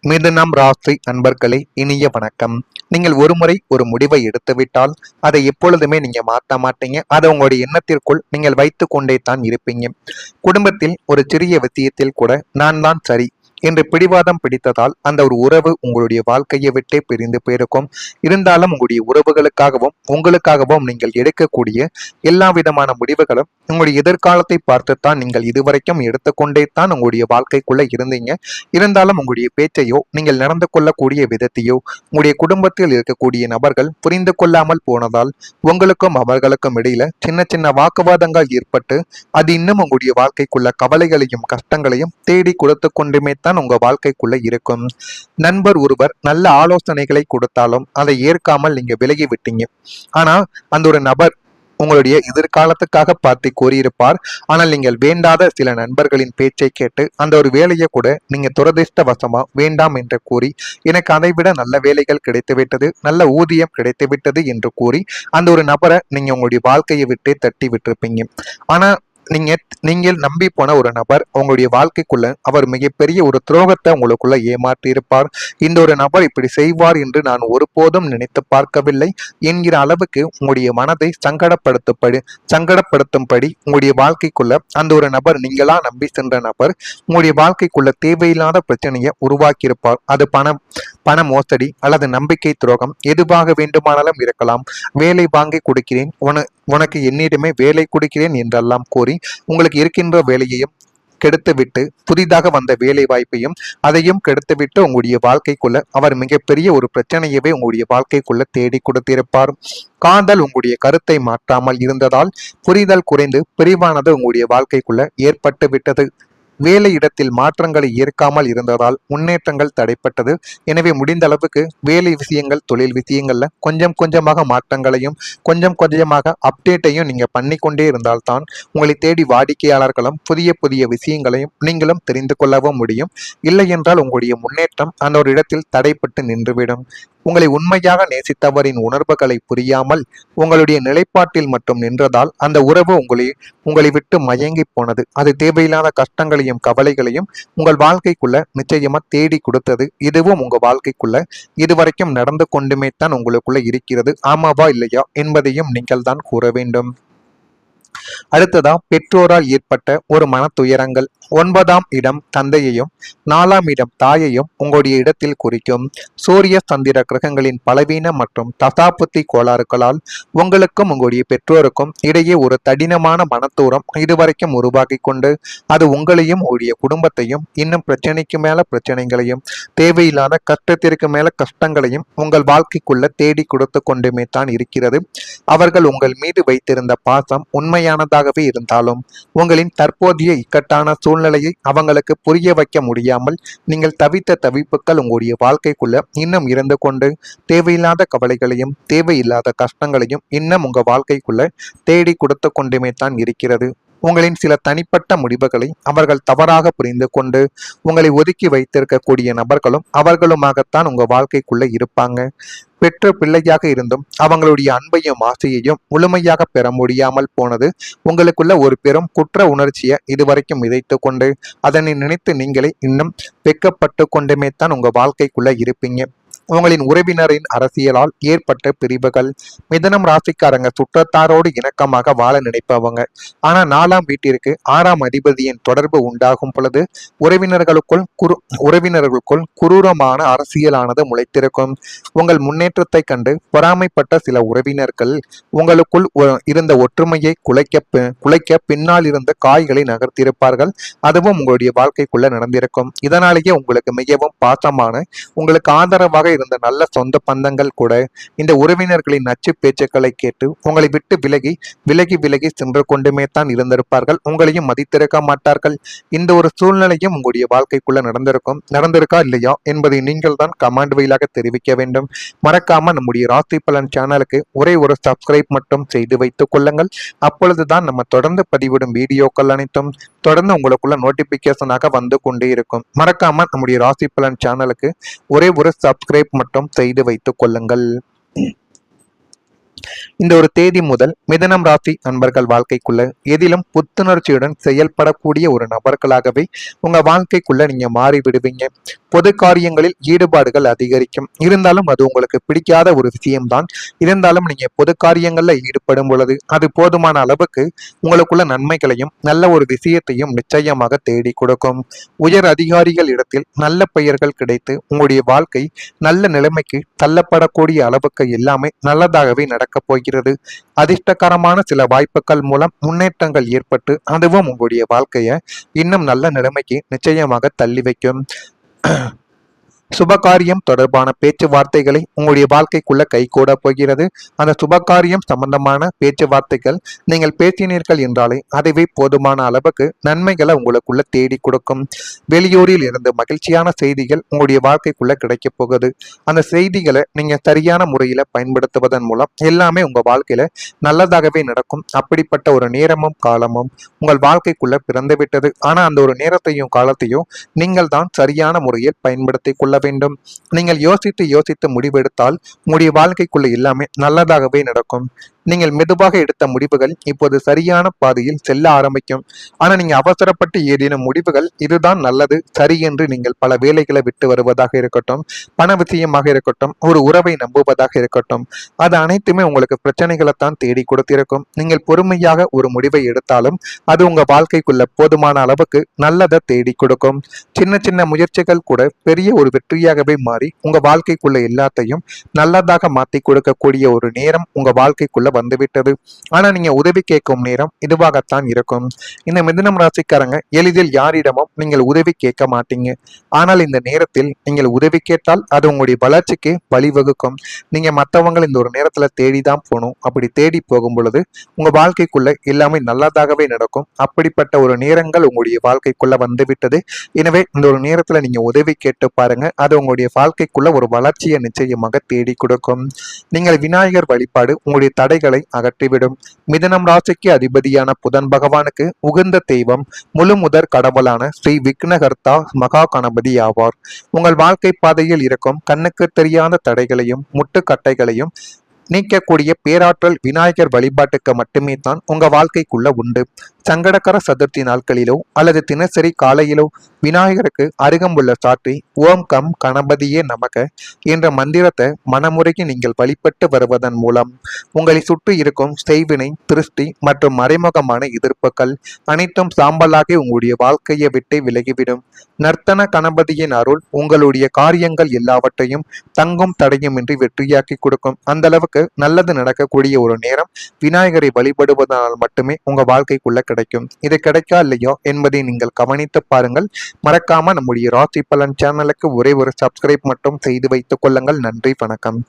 மிதுனம் ராசி அன்பர்களே, இனிய வணக்கம். நீங்கள் ஒருமுறை ஒரு முடிவை எடுத்துவிட்டால் அதை எப்பொழுதுமே நீங்க மாற்ற மாட்டீங்க. அதை உங்களுடைய எண்ணத்திற்குள் நீங்கள் வைத்து கொண்டே தான் இருப்பீங்க. குடும்பத்தில் ஒரு சிறிய விஷயத்தில் கூட நான் தான் சரி என்று பிடிவாதம் பிடித்ததால் அந்த ஒரு உறவு உங்களுடைய வாழ்க்கையை விட்டே பிரிந்து போயிருக்கும். இருந்தாலும் உங்களுடைய உறவுகளுக்காகவும் உங்களுக்காகவும் நீங்கள் எடுக்கக்கூடிய எல்லா விதமான முடிவுகளும் உங்களுடைய எதிர்காலத்தை பார்த்துத்தான் நீங்கள் இதுவரைக்கும் எடுத்துக்கொண்டே தான் உங்களுடைய வாழ்க்கைக்குள்ள இருந்தீங்க. இருந்தாலும் உங்களுடைய பேச்சையோ நீங்கள் நடந்து கொள்ளக்கூடிய விதத்தையோ உங்களுடைய குடும்பத்தில் இருக்கக்கூடிய நபர்கள் புரிந்து கொள்ளாமல் போனதால் உங்களுக்கும் அவர்களுக்கும் இடையில சின்ன சின்ன வாக்குவாதங்கள் ஏற்பட்டு அது இன்னும் உங்களுடைய வாழ்க்கைக்குள்ள கவலைகளையும் கஷ்டங்களையும் தேடி கொடுத்து கொண்டுமே தான் உங்க வாழ்க்கைக்குள்ள இருக்கும். நண்பர் ஒருவர் நல்ல ஆலோசனைகளை கொடுத்தாலும் அதை ஏற்காமல் நீங்க விலகி விட்டீங்க. ஆனா அந்த ஒரு நபர் உங்களுடைய எதிர்காலத்துக்காக பார்த்து கூறியிருப்பார். ஆனால் நீங்கள் வேண்டாத சில நண்பர்களின் பேச்சை கேட்டு அந்த ஒரு வேலையை கூட நீங்க துரதிர்ஷ்டவசமா வேண்டாம் என்று கூறி, எனக்கு அதை விட நல்ல வேலைகள் கிடைத்துவிட்டது, நல்ல ஊதியம் கிடைத்துவிட்டது என்று கூறி அந்த ஒரு நபரை நீங்க உங்களுடைய வாழ்க்கையை விட்டு தட்டி விட்டுருப்பீங்க. ஆனா நீங்கள் நம்பி போன ஒரு நபர் உங்களுடைய வாழ்க்கைக்குள்ள அவர் மிகப்பெரிய ஒரு துரோகத்தை உங்களுக்குள்ள ஏமாற்றி இருப்பார். இந்த ஒரு நபர் இப்படி செய்வார் என்று நான் ஒருபோதும் நினைத்து பார்க்கவில்லை என்கிற அளவுக்கு உங்களுடைய மனதை சங்கடப்படுத்தும்படி உங்களுடைய வாழ்க்கைக்குள்ள அந்த ஒரு நபர், நீங்களா நம்பி சென்ற நபர் உங்களுடைய வாழ்க்கைக்குள்ள தேவையில்லாத பிரச்சனையை உருவாக்கியிருப்பார். அது பண மோசடி அல்லது நம்பிக்கை துரோகம் எதுவாக வேண்டுமானாலும் இருக்கலாம். வேலை வாங்கி கொடுக்கிறேன், உனக்கு என்னிடமே வேலை கொடுக்கிறேன் என்றெல்லாம் கூறி உங்களுக்கு இருக்கின்ற வேலையையும் கெடுத்துவிட்டு புதிதாக வந்த வேலை வாய்ப்பையும் அதையும் கெடுத்துவிட்டு உங்களுடைய வாழ்க்கைக்குள்ள அவர் மிகப்பெரிய ஒரு பிரச்சனையவே உங்களுடைய வாழ்க்கைக்குள்ள தேடி கொடுத்திருப்பார். காதல் உங்களுடைய கருத்தை மாற்றாமல் இருந்ததால் புரிதல் குறைந்து பிரிவானது உங்களுடைய வாழ்க்கைக்குள்ள ஏற்பட்டு விட்டது. வேலை இடத்தில் மாற்றங்களை ஏற்காமல் இருந்ததால் முன்னேற்றங்கள் தடைப்பட்டது. எனவே முடிந்த அளவுக்கு வேலை விஷயங்கள், தொழில் விஷயங்கள்ல கொஞ்சம் கொஞ்சமாக மாற்றங்களையும் கொஞ்சம் கொஞ்சமாக அப்டேட்டையும் நீங்க பண்ணிக்கொண்டே இருந்தால்தான் உங்களை தேடி வாடிக்கையாளர்களும் புதிய புதிய விஷயங்களையும் நீங்களும் தெரிந்து கொள்ளவும் முடியும். இல்லை என்றால் உங்களுடைய முன்னேற்றம் அந்த ஒரு இடத்தில் தடைப்பட்டு நின்றுவிடும். உங்களை உண்மையாக நேசித்தவரின் உணர்வுகளை புரியாமல் உங்களுடைய நிலைப்பாட்டில் மட்டும் நின்றதால் அந்த உறவு உங்களை விட்டு மயங்கி போனது. அது தேவையில்லாத கஷ்டங்களையும் கவலைகளையும் உங்கள் வாழ்க்கைக்குள்ள நிச்சயமா தேடி கொடுத்தது. இதுவும் உங்க வாழ்க்கைக்குள்ள இதுவரைக்கும் நடந்து கொண்டுமே தான் உங்களுக்குள்ள இருக்கிறது. ஆமாவா இல்லையா என்பதையும் நீங்கள் தான் கூற வேண்டும். அடுத்ததா பெற்றோரால் ஏற்பட்ட ஒரு மன துயரங்கள். 9ஆம் இடம் தந்தையையும் 4ஆம் இடம் தாயையும் உங்களுடைய இடத்தில் குறிக்கும். சூரிய சந்திர கிரகங்களின் பலவீன மற்றும் தசாபுத்தி கோளாறுகளால் உங்களுக்கும் உங்களுடைய பெற்றோருக்கும் இடையே ஒரு கடினமான மனத்தூரம் இதுவரைக்கும் உருவாக்கி கொண்டு அது உங்களையும் உங்களுடைய குடும்பத்தையும் இன்னும் பிரச்சனைக்கு மேல பிரச்சனைகளையும் தேவையில்லாத கஷ்டத்திற்கு மேல கஷ்டங்களையும் உங்கள் வாழ்க்கைக்குள்ள தேடி கொடுத்து கொண்டுமே தான் இருக்கிறது. அவர்கள் உங்கள் மீது வைத்திருந்த பாசம் உண்மையானதாகவே இருந்தாலும் உங்களின் தற்போதைய இக்கட்டான சூழ்நிலையை அவங்களுக்கு புரிய வைக்க முடியாமல் நீங்கள் தவித்த தவிப்புகள் உங்களுடைய வாழ்க்கைக்குள்ள இன்னும் இருந்து கொண்டு தேவையில்லாத கவலைகளையும் தேவையில்லாத கஷ்டங்களையும் இன்னும் உங்க வாழ்க்கைக்குள்ள தேடி கொடுத்து கொண்டுமே தான் இருக்கிறது. உங்களின் சில தனிப்பட்ட முடிவுகளை அவர்கள் தவறாக புரிந்து கொண்டு உங்களை ஒதுக்கி வைத்திருக்கக்கூடிய நபர்களும் அவர்களுமாகத்தான் உங்க வாழ்க்கைக்குள்ள இருப்பாங்க. பெற்ற பிள்ளையாக இருந்தும் அவங்களுடைய அன்பையும் ஆசையையும் முழுமையாக பெற முடியாமல் போனது உங்களுக்குள்ள ஒரு பெரும் குற்ற உணர்ச்சியை இதுவரைக்கும் விதைத்து கொண்டு அதனை நினைத்து நீங்களே இன்னும் வெக்கப்பட்டு கொண்டுமே தான் உங்க வாழ்க்கைக்குள்ள இருப்பீங்க. உங்களின் உறவினரின் அரசியலால் ஏற்பட்ட பிரிவுகள். மிதனம் ராசிக்காரங்க சுற்றத்தாரோடு இணக்கமாக வாழ நினைப்பவங்க. ஆனா 4ஆம் வீட்டிற்கு 6ஆம் அதிபதியின் தொடர்பு உண்டாகும் பொழுது உறவினர்களுக்குள் குரூரமான அரசியலானது முளைத்திருக்கும். உங்கள் முன்னேற்றத்தை கண்டு பொறாமைப்பட்ட சில உறவினர்கள் உங்களுக்குள் இருந்த ஒற்றுமையை குலைக்க பின்னால் இருந்த காய்களை நகர்த்தியிருப்பார்கள். அதுவும் உங்களுடைய வாழ்க்கைக்குள்ள நடந்திருக்கும். இதனாலேயே உங்களுக்கு மிகவும் பாசமான உங்களுக்கு ஆதரவாக இருந்த நல்ல சொந்த பந்தங்கள் கூட இந்த உறவினர்களின் நச்சு பேச்சுக்களை கேட்டு உங்களை விட்டு விலகி சென்று கொண்டுமே தான் இருந்திருப்பார்கள். உங்களையும் மதித்திருக்க மாட்டார்கள். இந்த ஒரு சூழ்நிலையும் உங்களுடைய வாழ்க்கைக்குள்ள நடந்திருக்கா இல்லையா என்பதை நீங்கள் தான் கமெண்ட் வழியாக தெரிவிக்க வேண்டும். மறக்காம நம்முடைய ராசி பலன் சேனலுக்கு ஒரே ஒரு சப்ஸ்கிரைப் மட்டும் செய்து வைத்துக் கொள்ளுங்கள். அப்பொழுதுதான் நம்ம தொடர்ந்து பதிவிடும் வீடியோக்கள் அனைத்தும் தொடர்ந்து உங்களுக்குள்ள நோட்டிபிகேஷனாக வந்து கொண்டே இருக்கும். மறக்காம நம்முடைய ராசி பலன் சேனலுக்கு ஒரே ஒரு சப்ஸ்கிரைப் மட்டும் செய்து வைத்துக் கொள்ளுங்கள். இந்த ஒரு தேதி முதல் மிதனம் ராசி நண்பர்கள் வாழ்க்கைக்குள்ள எதிலும் புத்துணர்ச்சியுடன் செயல்படக்கூடிய ஒரு நபர்களாகவே உங்க வாழ்க்கைக்குள்ள நீங்க மாறி விடுவீங்க. பொது காரியங்களில் ஈடுபாடுகள் அதிகரிக்கும். இருந்தாலும் அது உங்களுக்கு பிடிக்காத ஒரு விஷயம்தான். இருந்தாலும் நீங்க பொது காரியங்கள்ல ஈடுபடும் பொழுது அது போதுமான அளவுக்கு உங்களுக்குள்ள நன்மைகளையும் நல்ல ஒரு விஷயத்தையும் நிச்சயமாக தேடி கொடுக்கும். உயர் அதிகாரிகள் இடத்தில் நல்ல பெயர்கள் கிடைத்து உங்களுடைய வாழ்க்கை நல்ல நிலைமைக்கு தள்ளப்படக்கூடிய அளவுக்கு எல்லாமே நல்லதாகவே நடக்கப் போகிறது. அதிர்ஷ்டகரமான சில வாய்ப்புகள் மூலம் முன்னேற்றங்கள் ஏற்பட்டு அதுவும் உங்களுடைய வாழ்க்கைய இன்னும் நல்ல நிலைமைக்கு நிச்சயமாக தள்ளி வைக்கும். சுபகாரியம் தொடர்பான பேச்சுவார்த்தைகளை உங்களுடைய வாழ்க்கைக்குள்ள கைகூட போகிறது. அந்த சுபகாரியம் சம்பந்தமான பேச்சுவார்த்தைகள் நீங்கள் பேசினீர்கள் என்றாலே அதுவே போதுமான அளவுக்கு நன்மைகளை உங்களுக்குள்ள தேடி கொடுக்கும். வெளியூரில் இருந்து மகிழ்ச்சியான செய்திகள் உங்களுடைய வாழ்க்கைக்குள்ள கிடைக்க போகுது. அந்த செய்திகளை நீங்க சரியான முறையில பயன்படுத்துவதன் மூலம் எல்லாமே உங்க வாழ்க்கையில நல்லதாகவே நடக்கும். அப்படிப்பட்ட ஒரு நேரமும் காலமும் உங்கள் வாழ்க்கைக்குள்ள பிறந்து விட்டது. ஆனா அந்த ஒரு நேரத்தையும் காலத்தையும் நீங்கள் தான் சரியான முறையில் பயன்படுத்தி கொள்ள வேண்டும். நீங்கள் யோசித்து யோசித்து முடிவெடுத்தால் உங்களுடைய வாழ்க்கைக்குள்ள எல்லாமே நல்லதாகவே நடக்கும். நீங்கள் மெதுவாக எடுத்த முடிவுகள் இப்போது சரியான பாதையில் செல்ல ஆரம்பிக்கும். ஆனா நீங்க அவசரப்பட்டு ஏதேனும் முடிவுகள் இதுதான் நல்லது சரி என்று நீங்கள் பல வேலைகளை விட்டு வருவதாக இருக்கட்டும், பண விஷயமாக இருக்கட்டும், ஒரு உறவை நம்புவதாக இருக்கட்டும், அது அனைத்துமே உங்களுக்கு பிரச்சனைகளைத்தான் தேடி கொடுத்திருக்கும். நீங்கள் பொறுமையாக ஒரு முடிவை எடுத்தாலும் அது உங்க வாழ்க்கைக்குள்ள போதுமான அளவுக்கு நல்லதை தேடி கொடுக்கும். சின்ன சின்ன முயற்சிகள் கூட பெரிய ஒரு வெற்றியாகவே மாறி உங்க வாழ்க்கைக்குள்ள எல்லாத்தையும் நல்லதாக மாத்தி கொடுக்கக்கூடிய ஒரு நேரம் உங்க வாழ்க்கைக்குள்ள வந்துவிட்டது. ஆனா நீங்க உதவி கேட்கும் நேரம் இதுவாகத்தான் இருக்கும். இந்த மிதுனம் ராசிக்காரங்க எளிதில் யாரிடமும் நீங்கள் உதவி கேட்க மாட்டீங்க. ஆனால் இந்த நேரத்தில் நீங்கள் உதவி கேட்டால் அது உங்களுடைய வளர்ச்சிக்கு வழிவகுக்கும். நீங்க மற்றவங்க இந்த ஒரு நேரத்துல தேடிதான் போகணும். அப்படி தேடி போகும் பொழுது உங்க வாழ்க்கைக்குள்ள எல்லாமே நல்லதாகவே நடக்கும். அப்படிப்பட்ட ஒரு நேரங்கள் உங்களுடைய வாழ்க்கைக்குள்ள வந்துவிட்டது. எனவே இந்த ஒரு நேரத்துல நீங்க உதவி கேட்டு பாருங்க. அது உங்களுடைய வாழ்க்கைக்குள்ள ஒரு வளர்ச்சியை நிச்சயமாக தேடி கொடுக்கும். நீங்கள் விநாயகர் வழிபாடு உங்களுடைய தடைகளை அகற்றிவிடும். மிதுனம் ராசிக்கு அதிபதியான புதன் பகவானுக்கு உகந்த தெய்வம் முழு முதற் கடவுளான ஸ்ரீ விக்னகர்த்தா மகா கணபதி ஆவார். உங்கள் வாழ்க்கை பாதையில் இருக்கும் கண்ணுக்கு தெரியாத தடைகளையும் முட்டுக்கட்டைகளையும் நீக்கக்கூடிய பேராற்றல் விநாயகர் வழிபாட்டுக்கு மட்டுமே தான் உங்க வாழ்க்கைக்குள்ள உண்டு. சங்கடகர சதுர்த்தி நாட்களிலோ அல்லது தினசரி காலையிலோ விநாயகருக்கு அருகம்புள்ள சாற்றி ஓம் கம் கணபதியே நமக என்ற மந்திரத்தை மனமுறைக்கு நீங்கள் வழிபட்டு வருவதன் மூலம் உங்களை சுற்றி இருக்கும் செய்வினை, திருஷ்டி மற்றும் மறைமுகமான எதிர்ப்புகள் அனைத்தும் சாம்பலாகி உங்களுடைய வாழ்க்கையை விட்டு விலகிவிடும். நர்த்தன கணபதியின் அருள் உங்களுடைய காரியங்கள் எல்லாவற்றையும் தங்கும் தடையுமின்றி வெற்றியாக்கி கொடுக்கும். அந்த அளவுக்கு நல்லது நடக்கக்கூடிய ஒரு நேரம் விநாயகரை வழிபடுவதனால் மட்டுமே உங்க வாழ்க்கைக்குள்ள கிடைக்கும். இது கிடைக்கா இல்லையோ என்பதை நீங்கள் கவனித்து பாருங்கள். மறக்காம நம்முடைய ராசி பலன் சேனலுக்கு ஒரே ஒரு சப்ஸ்கிரைப் மட்டும் செய்து வைத்துக் கொள்ளுங்கள். நன்றி, வணக்கம்.